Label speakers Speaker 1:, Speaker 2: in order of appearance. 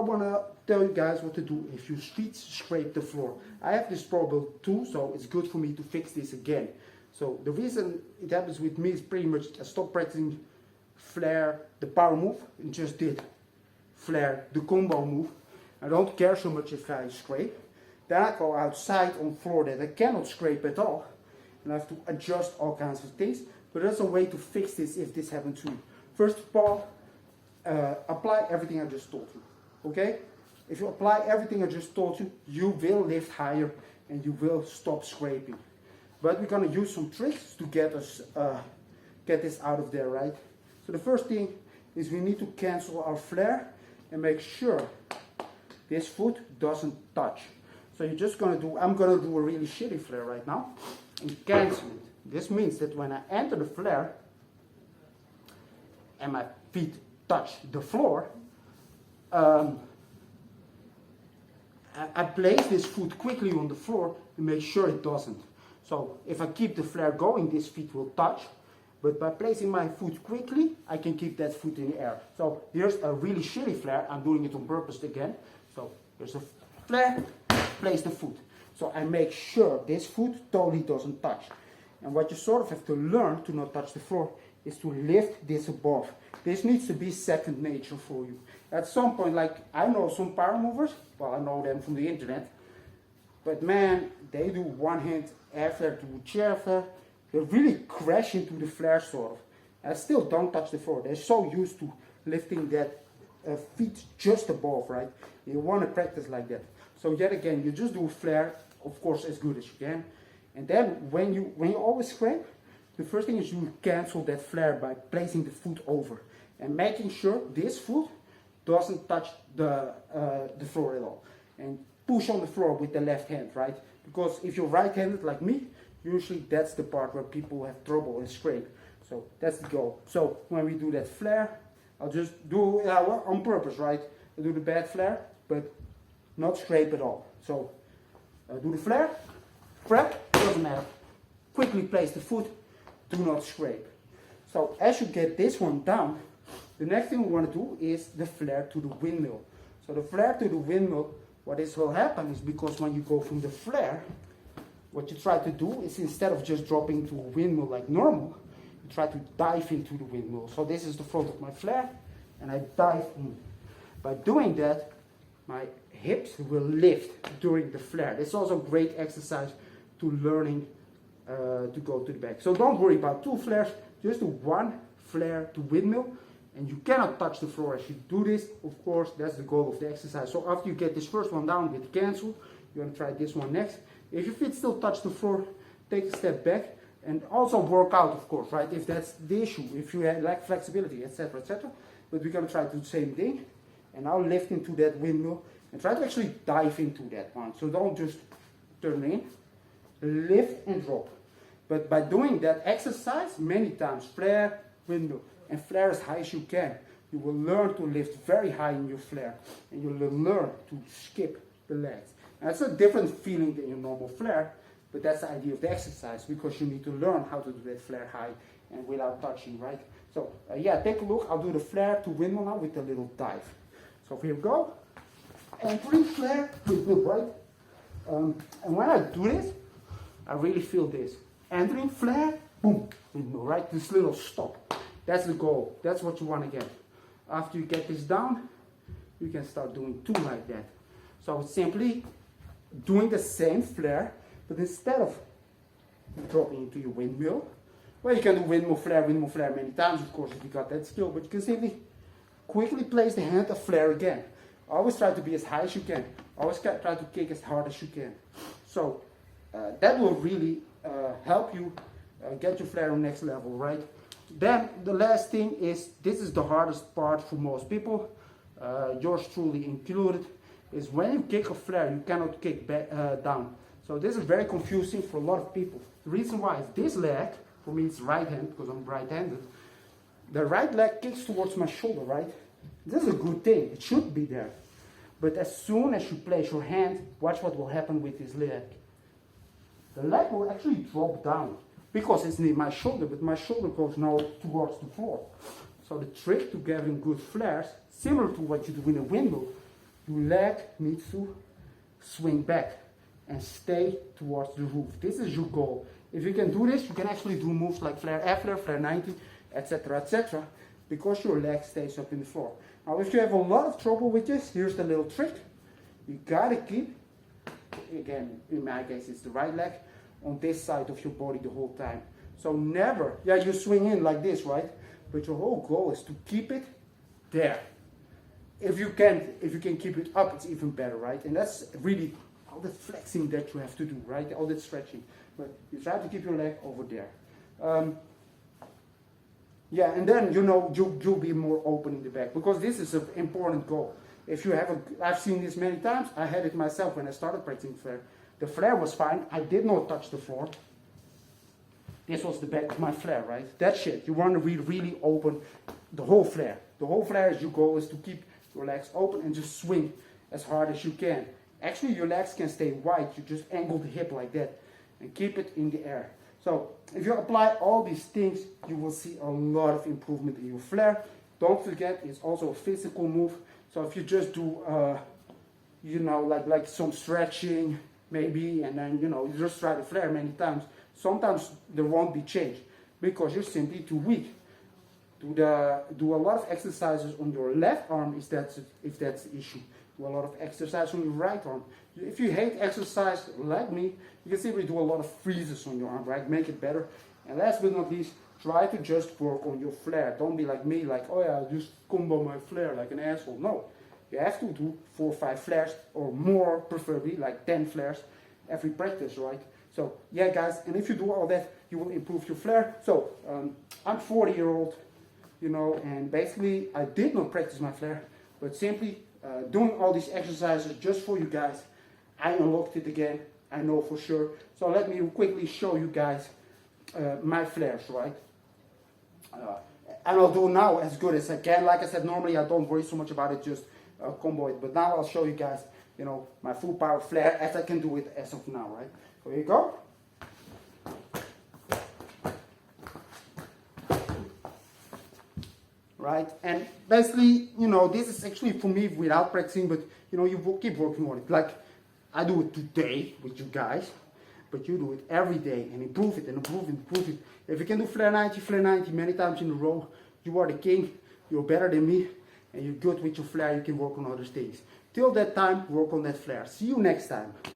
Speaker 1: want to tell you guys what to do if your feet scrape the floor. I have this problem too, so it's good for me to fix this again. So the reason it happens with me is pretty much I stopped practicing flare, the power move, and just did flare, the combo move. I don't care so much if I scrape. Then I go outside on floor that I cannot scrape at all, and I have to adjust all kinds of things. But there's a way to fix this if this happens to you. First of all, apply everything I just told you, okay? If you apply everything I just told you, you will lift higher and you will stop scraping. But we're gonna use some tricks to get this out of there, right? So the first thing is we need to cancel our flare and make sure this foot doesn't touch. So you're just gonna do, I'm gonna do a really shitty flare right now and cancel it. This means that when I enter the flare and my feet touch the floor, I place this foot quickly on the floor and make sure it doesn't. So if I keep the flare going, this feet will touch. But by placing my foot quickly, I can keep that foot in the air. So here's a really shitty flare. I'm doing it on purpose again. So here's a flare, place the foot. So I make sure this foot totally doesn't touch. And what you sort of have to learn to not touch the floor is to lift this above. This needs to be second nature for you. At some point, like I know some power movers, well I know them from the internet, but man, they do one hand air flare to chair flare. They really crash into the flare sort of. I still don't touch the floor. They're so used to lifting that feet just above, right? You want to practice like that. So yet again, you just do a flare, of course, as good as you can. And then when you always scrape, the first thing is you cancel that flare by placing the foot over and making sure this foot doesn't touch the floor at all. And push on the floor with the left hand, right? Because if you're right-handed like me, usually that's the part where people have trouble and scrape. So that's the goal. So when we do that flare, I'll just do it on purpose, right? I'll do the bad flare, but not scrape at all. So do the flare, grab, doesn't matter. Quickly place the foot, do not scrape. So as you get this one down, the next thing we want to do is the flare to the windmill. So the flare to the windmill, what this will happen is because when you go from the flare, what you try to do is instead of just dropping into a windmill like normal, you try to dive into the windmill. So this is the front of my flare, and I dive in. By doing that, my hips will lift during the flare. This is also a great exercise to learning to go to the back. So don't worry about two flares, just do one flare to windmill, and you cannot touch the floor as you do this. Of course, that's the goal of the exercise. So after you get this first one down with cancel, you're going to try this one next. If your feet still touch the floor, take a step back and also work out, of course, right? If that's the issue, if you lack flexibility, etc., etc. But we're going to try to do the same thing. And now lift into that windmill and try to actually dive into that one. So don't just turn in, lift and drop. But by doing that exercise many times, flare, windmill, and flare as high as you can, you will learn to lift very high in your flare. And you will learn to skip the legs. Now, it's a different feeling than your normal flare, but that's the idea of the exercise, because you need to learn how to do that flare high and without touching, right? So yeah, take a look. I'll do the flare to windmill now with a little dive. So here we go. Entering flare, windmill, right? And when I do this, I really feel this. Entering flare, boom, windmill, right? This little stop. That's the goal. That's what you want to get. After you get this down, you can start doing two like that. So it's simply doing the same flare, but instead of dropping into your windmill, well, you can do windmill flare many times, of course, if you got that skill, but you can simply quickly place the hand, a flare again. Always try to be as high as you can. Always try to kick as hard as you can. So that will really help you get your flare on next level, right? Then the last thing is, this is the hardest part for most people, yours truly included, is when you kick a flare, you cannot kick back, down. So this is very confusing for a lot of people. The reason why is this leg, for me it's right hand, because I'm right-handed, the right leg kicks towards my shoulder, right? This is a good thing, it should be there. But as soon as you place your hand, watch what will happen with this leg. The leg will actually drop down, because it's near my shoulder, but my shoulder goes now towards the floor. So the trick to getting good flares, similar to what you do in a windmill, your leg needs to swing back and stay towards the roof. This is your goal. If you can do this, you can actually do moves like flare F flare, flare 90, etc., because your leg stays up in the floor. Now, if you have a lot of trouble with this, here's the little trick. You gotta keep, again, in my case, it's the right leg, on this side of your body the whole time. So never, yeah, you swing in like this, right? But your whole goal is to keep it there. If you can keep it up, it's even better, right? And that's really all the flexing that you have to do, right? All that stretching. But you try to keep your leg over there. Yeah, and then you'll be more open in the back, because this is an important goal. If you have I've seen this many times. I had it myself when I started practicing flare. The flare was fine. I did not touch the floor. This was the back of my flare, right? That's it. You want to really open the whole flare. The whole flare is your goal is to keep your legs open and just swing as hard as you can. Actually, your legs can stay wide. You just angle the hip like that and keep it in the air. So if you apply all these things, you will see a lot of improvement in your flare. Don't forget, it's also a physical move. So if you just do, like some stretching maybe, and then you just try to flare many times, sometimes there won't be change because you're simply too weak. Do a lot of exercises on your left arm if that's the issue. Do a lot of exercise on your right arm. If you hate exercise like me, you can simply do a lot of freezes on your arm, right? Make it better. And last but not least, try to just work on your flare. Don't be like me, like, oh yeah, I'll just combo my flare like an asshole. No, you have to do 4 or 5 flares, or more, preferably like 10 flares every practice, right? So yeah, guys, and if you do all that, you will improve your flare. So I'm 40-year-old, and basically I did not practice my flare, but simply doing all these exercises just for you guys, I unlocked it again. I know for sure. So let me quickly show you guys my flares, right? And I'll do now as good as I can. Like I said, normally I don't worry so much about it, just combo it. But now I'll show you guys, my full power flare as I can do it as of now, right? So here you go. Right, and basically, this is actually for me without practicing, but you keep working on it. Like I do it today with you guys, but you do it every day and improve it and improve it, improve it. If you can do flare 90 many times in a row, you are the king. You're better than me, and you're good with your flare. You can work on other things. Till that time, work on that flare. See you next time.